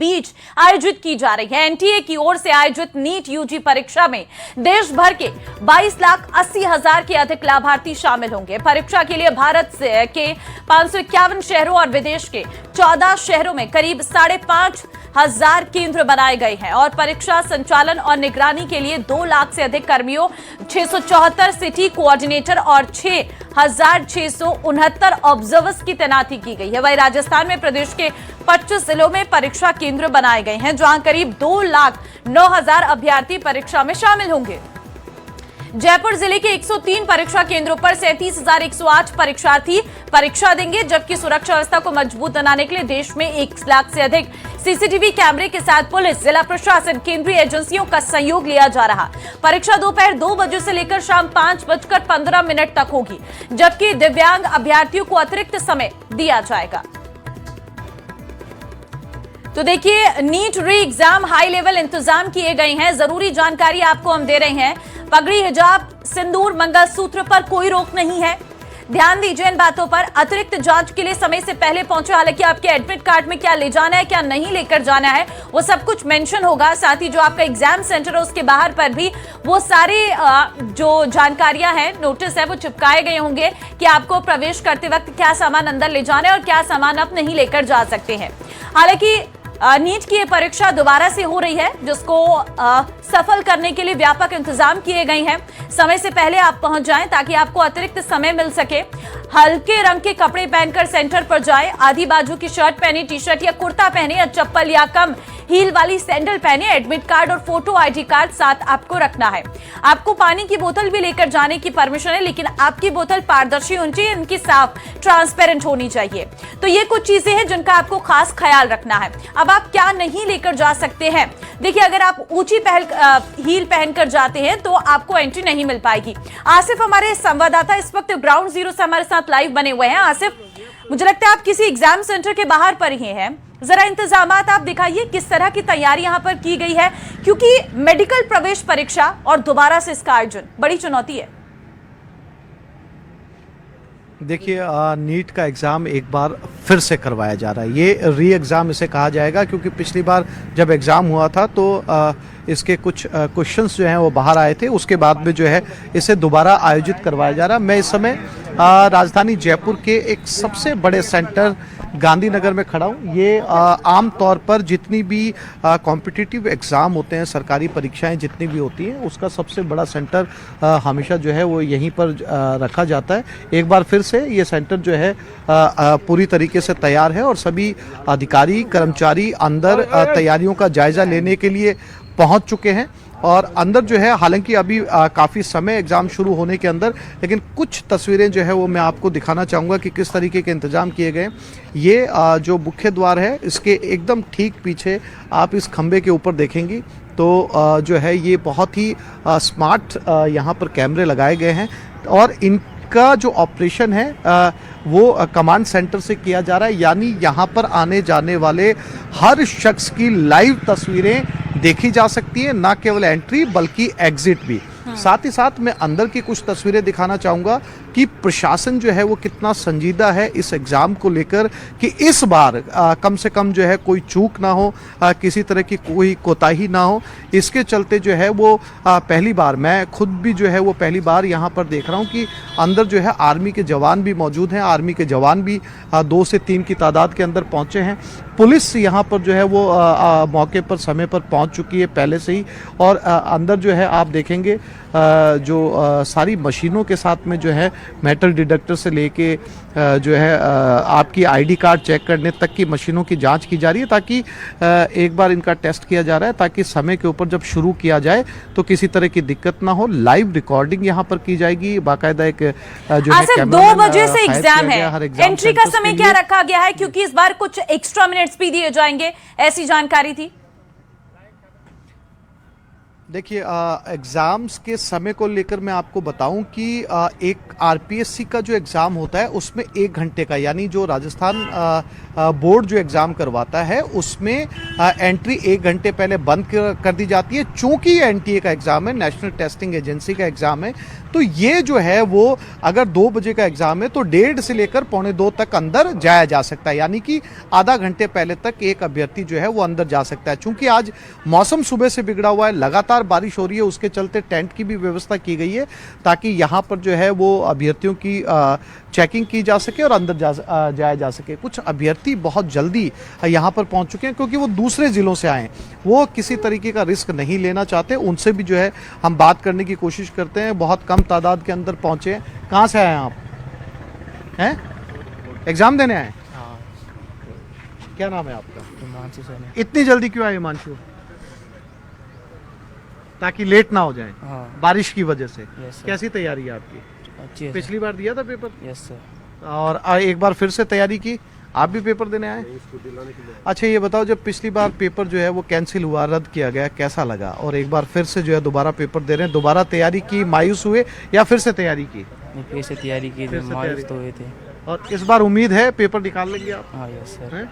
बीच आयोजित की जा रही है। एनटीए की ओर से आयोजित नीट यूजी परीक्षा में देश भर के 22,80,000 के अधिक लाभार्थी शामिल होंगे। परीक्षा के लिए भारत के 551 शहरों और विदेश के 14 शहरों में करीब 5,500 केंद्र बनाए गए हैं और परीक्षा संचालन और निगरानी के लिए 2 लाख से अधिक कर्मियों, 674 सिटी कोऑर्डिनेटर और 6,669 ऑब्जर्वर्स की तैनाती की गई है। वहीं राजस्थान में प्रदेश के 25 जिलों में परीक्षा केंद्र बनाए गए हैं, जहां करीब 2,09,000 अभ्यर्थी परीक्षा में शामिल होंगे। जयपुर जिले के 103 परीक्षा केंद्रों पर 37,108 परीक्षार्थी परीक्षा देंगे, जबकि सुरक्षा व्यवस्था को मजबूत बनाने के लिए देश में 1 लाख से अधिक सीसीटीवी कैमरे के साथ पुलिस, जिला प्रशासन, केंद्रीय एजेंसियों का सहयोग लिया जा रहा। परीक्षा दोपहर 2 बजे से लेकर शाम 5:15 तक होगी, जबकि दिव्यांग अभ्यर्थियों को अतिरिक्त समय दिया जाएगा। तो देखिए, नीट री एग्जाम हाई लेवल इंतजाम किए गए हैं। जरूरी जानकारी आपको हम दे रहे हैं। पगड़ी, हिजाब, सिंदूर, मंगलसूत्र पर कोई रोक नहीं है। ध्यान दीजिए इन बातों पर। अतिरिक्त जांच के लिए समय से पहले पहुंचे। हालांकि आपके एडमिट कार्ड में क्या ले जाना है, क्या नहीं लेकर जाना है, वो सब कुछ मेंशन होगा। साथ ही जो आपका एग्जाम सेंटर है उसके बाहर पर भी वो सारे जो जानकारियां हैं, नोटिस है, वो चिपकाए गए होंगे कि आपको प्रवेश करते वक्त क्या सामान अंदर ले जाना है और क्या सामान आप नहीं लेकर जा सकते हैं। हालांकि नीट की ये परीक्षा दोबारा से हो रही है, जिसको सफल करने के लिए व्यापक इंतजाम किए गए हैं। समय से पहले आप पहुंच जाएं ताकि आपको अतिरिक्त समय मिल सके। हल्के रंग के कपड़े पहनकर सेंटर पर जाएं। आधी बाजू की शर्ट पहने, टी-शर्ट या कुर्ता पहने या चप्पल या कम हील वाली सैंडल पहने। एडमिट कार्ड और फोटो आईडी कार्ड साथ आपको रखना है। आपको पानी की बोतल भी लेकर जाने की परमिशन है, लेकिन आपकी बोतल पारदर्शी होनी चाहिए, इनकी साफ ट्रांसपेरेंट होनी चाहिए। तो ये कुछ चीजें हैं जिनका आपको खास ख्याल रखना है। अब आप क्या नहीं लेकर जा सकते हैं, देखिए, अगर आप ऊंची हील पहनकर जाते हैं तो आपको एंट्री नहीं मिल पाएगी। आसिफ हमारे संवाददाता इस वक्त ग्राउंड जीरो से हमारे साथ लाइव बने हुए हैं। आसिफ, मुझे लगता है आप किसी एग्जाम सेंटर के बाहर पर ही हैं। जरा इंतजामात आप दिखाइए, किस तरह की तैयारी यहां पर की गई है, क्योंकि मेडिकल प्रवेश परीक्षा और दोबारा से इसका आयोजन बड़ी चुनौती है। देखिए, नीट का एग्ज़ाम एक बार फिर से करवाया जा रहा है। ये री एग्ज़ाम इसे कहा जाएगा, क्योंकि पिछली बार जब एग्ज़ाम हुआ था तो इसके कुछ क्वेश्चंस जो हैं वो बाहर आए थे। उसके बाद में जो है इसे दोबारा आयोजित करवाया जा रहा है। मैं इस समय राजधानी जयपुर के एक सबसे बड़े सेंटर गांधीनगर में खड़ा हूँ। ये आम तौर पर जितनी भी कॉम्पिटिटिव एग्ज़ाम होते हैं, सरकारी परीक्षाएं जितनी भी होती हैं, उसका सबसे बड़ा सेंटर हमेशा जो है वो यहीं पर रखा जाता है। एक बार फिर से ये सेंटर जो है पूरी तरीके से तैयार है और सभी अधिकारी, कर्मचारी अंदर तैयारियों का जायज़ा लेने के लिए पहुँच चुके हैं। और अंदर जो है, हालांकि अभी काफ़ी समय एग्ज़ाम शुरू होने के अंदर, लेकिन कुछ तस्वीरें जो है वो मैं आपको दिखाना चाहूँगा कि किस तरीके के इंतज़ाम किए गए। ये जो मुख्य द्वार है, इसके एकदम ठीक पीछे आप इस खंबे के ऊपर देखेंगी तो जो है ये बहुत ही स्मार्ट यहाँ पर कैमरे लगाए गए हैं और इनका जो ऑपरेशन है वो कमांड सेंटर से किया जा रहा है। यानी यहाँ पर आने जाने वाले हर शख्स की लाइव तस्वीरें देखी जा सकती है, ना केवल एंट्री बल्कि एग्जिट भी। साथ ही साथ मैं अंदर की कुछ तस्वीरें दिखाना चाहूँगा कि प्रशासन जो है वो कितना संजीदा है इस एग्ज़ाम को लेकर कि इस बार कम से कम जो है कोई चूक ना हो, किसी तरह की कोई कोताही ना हो। इसके चलते जो है वो पहली बार, मैं खुद भी जो है वो पहली बार यहाँ पर देख रहा हूँ कि अंदर जो है आर्मी के जवान भी मौजूद हैं। आर्मी के जवान भी 2 से 3 की तादाद के अंदर पहुँचे हैं। पुलिस यहाँ पर जो है वो मौके पर समय पर पहुँच चुकी है पहले से ही। और अंदर जो है आप देखेंगे जो सारी मशीनों के साथ में जो है मेटल डिटेक्टर से लेके जो है आपकी आईडी कार्ड चेक करने तक की मशीनों की जांच की जा रही है, ताकि एक बार इनका टेस्ट किया जा रहा है ताकि समय के ऊपर जब शुरू किया जाए तो किसी तरह की दिक्कत ना हो। लाइव रिकॉर्डिंग यहाँ पर की जाएगी, बाकायदा एक जो है 2 बजे से एग्जाम है। एंट्री का समय क्या रखा गया है, क्योंकि इस बार कुछ एक्स्ट्रा मिनट्स भी दिए जाएंगे, ऐसी जानकारी थी। देखिए, एग्ज़ाम्स के समय को लेकर मैं आपको बताऊं कि एक आरपीएससी का जो एग्ज़ाम होता है उसमें 1 घंटे का, यानी जो राजस्थान बोर्ड जो एग्ज़ाम करवाता है उसमें एंट्री 1 घंटे पहले बंद कर दी जाती है। चूंकि ये एनटीए का एग्ज़ाम है, नेशनल टेस्टिंग एजेंसी का एग्ज़ाम है, तो ये जो है वो अगर 2 बजे का एग्ज़ाम है तो 1:30 से लेकर 1:45 तक अंदर जाया जा सकता है, यानी कि आधा घंटे पहले तक एक अभ्यर्थी जो है वो अंदर जा सकता है। चूंकि आज मौसम सुबह से बिगड़ा हुआ है, लगातार बारिश हो रही है, उसके चलते टेंट की भी व्यवस्था की गई है ताकि यहाँ पर जो है वो अभ्यर्थियों की चेकिंग की जा सके और अंदर जाया जा सके। कुछ अभ्यर्थी बहुत जल्दी यहाँ पर पहुँच चुके हैं क्योंकि वो दूसरे ज़िलों से आए हैं, वो किसी तरीके का रिस्क नहीं लेना चाहते। उनसे भी जो है हम बात करने की कोशिश करते हैं। बहुत कम तादाद के अंदर पहुँचे हैं। कहाँ से आए हैं आप? हैं एग्ज़ाम देने आए? हाँ, क्या नाम है आपका? हिमांशु सैनी। इतनी जल्दी क्यों आए हिमांशु? ताकि लेट ना हो जाए हाँ, बारिश की वजह से। Yes sir. कैसी तैयारी है आपकी? अच्छी है पिछली बार दिया था पेपर सर। Yes sir. और एक बार फिर से तैयारी की? आप भी पेपर देने आए? अच्छा, ये बताओ, जब पिछली बार पेपर जो है वो कैंसिल हुआ, रद्द किया गया, कैसा लगा? और एक बार फिर से जो है दोबारा पेपर दे रहे हैं, दोबारा तैयारी की, मायूस हुए या फिर से तैयारी की? मैं फिर से तैयारी की फिर थी, से मायूस तैयारी। तो हुए थे। और इस बार उम्मीद है पेपर निकाल लेंगे आप? हाँ यस सर। हैं?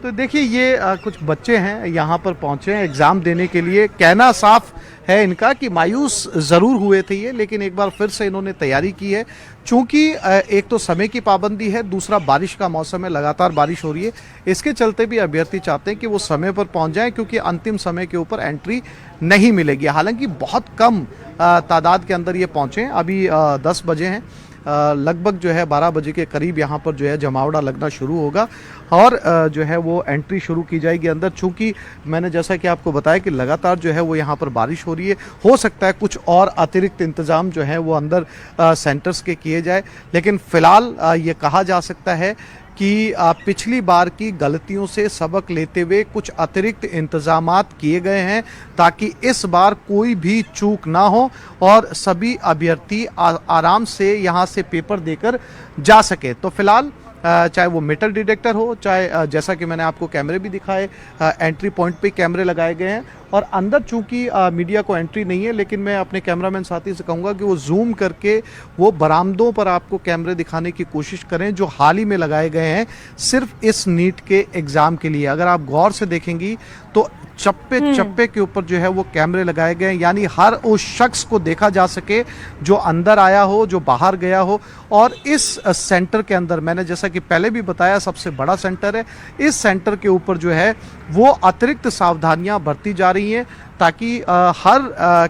तो देखिए, ये कुछ बच्चे हैं यहाँ पर पहुँचे हैं एग्ज़ाम देने के लिए। कहना साफ है इनका कि मायूस ज़रूर हुए थे ये, लेकिन एक बार फिर से इन्होंने तैयारी की है। चूँकि एक तो समय की पाबंदी है, दूसरा बारिश का मौसम है, लगातार बारिश हो रही है, इसके चलते भी अभ्यर्थी चाहते हैं कि वो समय पर पहुँच जाएँ क्योंकि अंतिम समय के ऊपर एंट्री नहीं मिलेगी। हालांकि बहुत कम तादाद के अंदर ये पहुँचे हैं। अभी 10 बजे हैं, लगभग जो है 12 बजे के करीब यहाँ पर जो है जमावड़ा लगना शुरू होगा और जो है वो एंट्री शुरू की जाएगी अंदर। चूँकि मैंने जैसा कि आपको बताया कि लगातार जो है वो यहाँ पर बारिश हो रही है, हो सकता है कुछ और अतिरिक्त इंतज़ाम जो है वो अंदर सेंटर्स के किए जाए, लेकिन फ़िलहाल ये कहा जा सकता है कि पिछली बार की गलतियों से सबक लेते हुए कुछ अतिरिक्त इंतजामात किए गए हैं ताकि इस बार कोई भी चूक ना हो और सभी अभ्यर्थी आराम से यहाँ से पेपर देकर जा सके। तो फिलहाल चाहे वो मेटल डिटेक्टर हो, चाहे जैसा कि मैंने आपको कैमरे भी दिखाए, एंट्री पॉइंट पे कैमरे लगाए गए हैं और अंदर चूंकि मीडिया को एंट्री नहीं है, लेकिन मैं अपने कैमरामैन साथी से कहूँगा कि वो जूम करके वो बरामदों पर आपको कैमरे दिखाने की कोशिश करें जो हाल ही में लगाए गए हैं सिर्फ इस नीट के एग्ज़ाम के लिए। अगर आप गौर से देखेंगी तो चप्पे चप्पे के ऊपर जो है वो कैमरे लगाए गए हैं, यानी हर उस शख्स को देखा जा सके जो अंदर आया हो, जो बाहर गया हो। और इस सेंटर के अंदर, मैंने जैसा कि पहले भी बताया, सबसे बड़ा सेंटर है। इस सेंटर के ऊपर जो है वो अतिरिक्त सावधानियां बरती जा रही हैं ताकि हर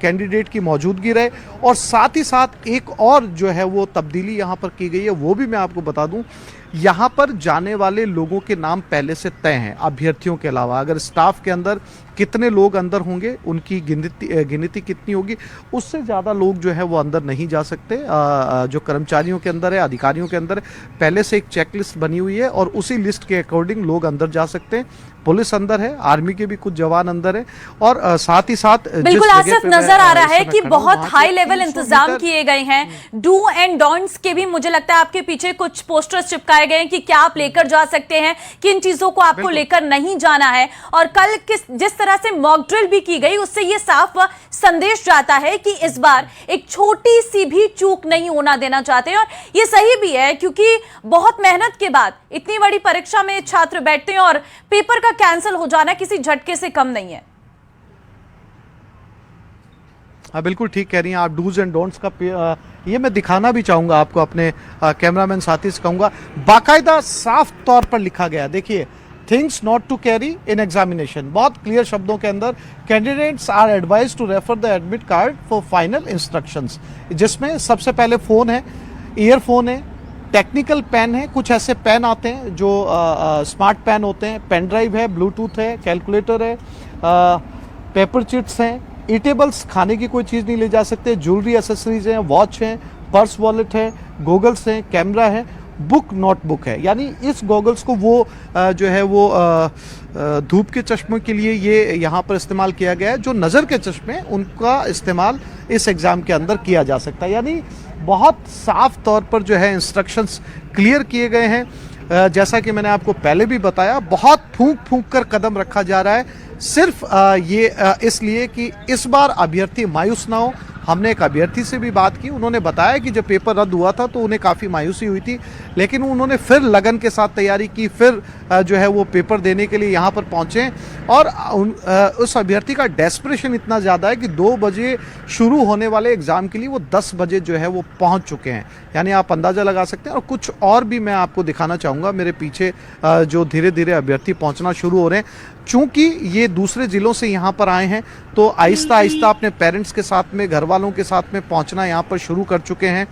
कैंडिडेट की मौजूदगी रहे। और साथ ही साथ एक और जो है वो तब्दीली यहाँ पर की गई है, वो भी मैं आपको बता दूं। यहाँ पर जाने वाले लोगों के नाम पहले से तय हैं, अभ्यर्थियों के अलावा। अगर स्टाफ के अंदर कितने लोग अंदर होंगे, उनकी गिनती कितनी होगी, उससे ज़्यादा लोग जो है वो अंदर नहीं जा सकते। जो कर्मचारियों के अंदर है, अधिकारियों के अंदर है, पहले से एक चेक लिस्ट बनी हुई है और उसी लिस्ट के अकॉर्डिंग लोग अंदर जा सकते हैं। पुलिस अंदर है, आर्मी के भी कुछ जवान अंदर है और साथ ही साथ बिल्कुल आसिफ, नजर आ रहा है कि बहुत हाई लेवल इंतजाम किए गए हैं। डू एंड डोंट्स के भी मुझे लगता है आपके पीछे कुछ पोस्टर्स चिपकाए गए हैं कि क्या आप लेकर जा सकते हैं, किन चीजों को आपको लेकर नहीं जाना है। और कल जिस तरह से मॉक ड्रिल भी की गई, उससे यह साफ संदेश जाता है कि इस बार एक छोटी सी भी चूक नहीं होना देना चाहते। और ये सही भी है क्योंकि बहुत मेहनत के बाद इतनी बड़ी परीक्षा में छात्र बैठते हैं और पेपर का कैंसिल हो जाना किसी झटके से कम नहीं है। हाँ, बिल्कुल ठीक कह रही हैं आप। डूज एंड डोंट्स का ये मैं दिखाना भी चाहूँगा आपको, अपने कैमरामैन साथी से कहूँगा, बाकायदा साफ तौर पर लिखा गया। देखिए, things not to carry in examination, बहुत क्लियर शब्दों के अंदर, candidates are advise to refer the admit card for final instructions, जिसमें सबसे पहले फ़ोन है, ईयरफोन है, टेक्निकल पेन है, कुछ ऐसे पेन आते हैं जो स्मार्ट पेन होते हैं, पेन ड्राइव है, ब्लूटूथ है, कैलकुलेटर है, पेपर चिट्स हैं, ईटेबल्स, खाने की कोई चीज़ नहीं ले जा सकते, ज्वेलरी एसेसरीज हैं, वॉच हैं, पर्स वॉलेट है, गॉगल्स हैं, कैमरा है, बुक नोटबुक है। यानी इस गॉगल्स को वो जो है वो धूप के चश्मे के लिए ये यहाँ पर इस्तेमाल किया गया है। जो नज़र के चश्मे, उनका इस्तेमाल इस एग्ज़ाम के अंदर किया जा सकता है। यानी बहुत साफ तौर पर जो है इंस्ट्रक्शंस क्लियर किए गए हैं। जैसा कि मैंने आपको पहले भी बताया, बहुत फूंक फूंक कर कदम रखा जा रहा है, सिर्फ इसलिए कि इस बार अभ्यर्थी मायूस ना हो। हमने एक अभ्यर्थी से भी बात की, उन्होंने बताया कि जब पेपर रद्द हुआ था तो उन्हें काफ़ी मायूसी हुई थी, लेकिन उन्होंने फिर लगन के साथ तैयारी की, फिर जो है वो पेपर देने के लिए यहाँ पर पहुँचे। और उस अभ्यर्थी का डेस्परेशन इतना ज़्यादा है कि 2 बजे शुरू होने वाले एग्ज़ाम के लिए वो 10 बजे जो है वो पहुँच चुके हैं। यानी आप अंदाज़ा लगा सकते हैं। और कुछ और भी मैं आपको दिखाना चाहूँगा, मेरे पीछे जो धीरे धीरे अभ्यर्थी पहुँचना शुरू हो रहे हैं। चूँकि ये दूसरे ज़िलों से यहाँ पर आए हैं तो आहिस्ता आहिस्ता अपने पेरेंट्स के साथ में, घर वालों के साथ में पहुँचना यहाँ पर शुरू कर चुके हैं।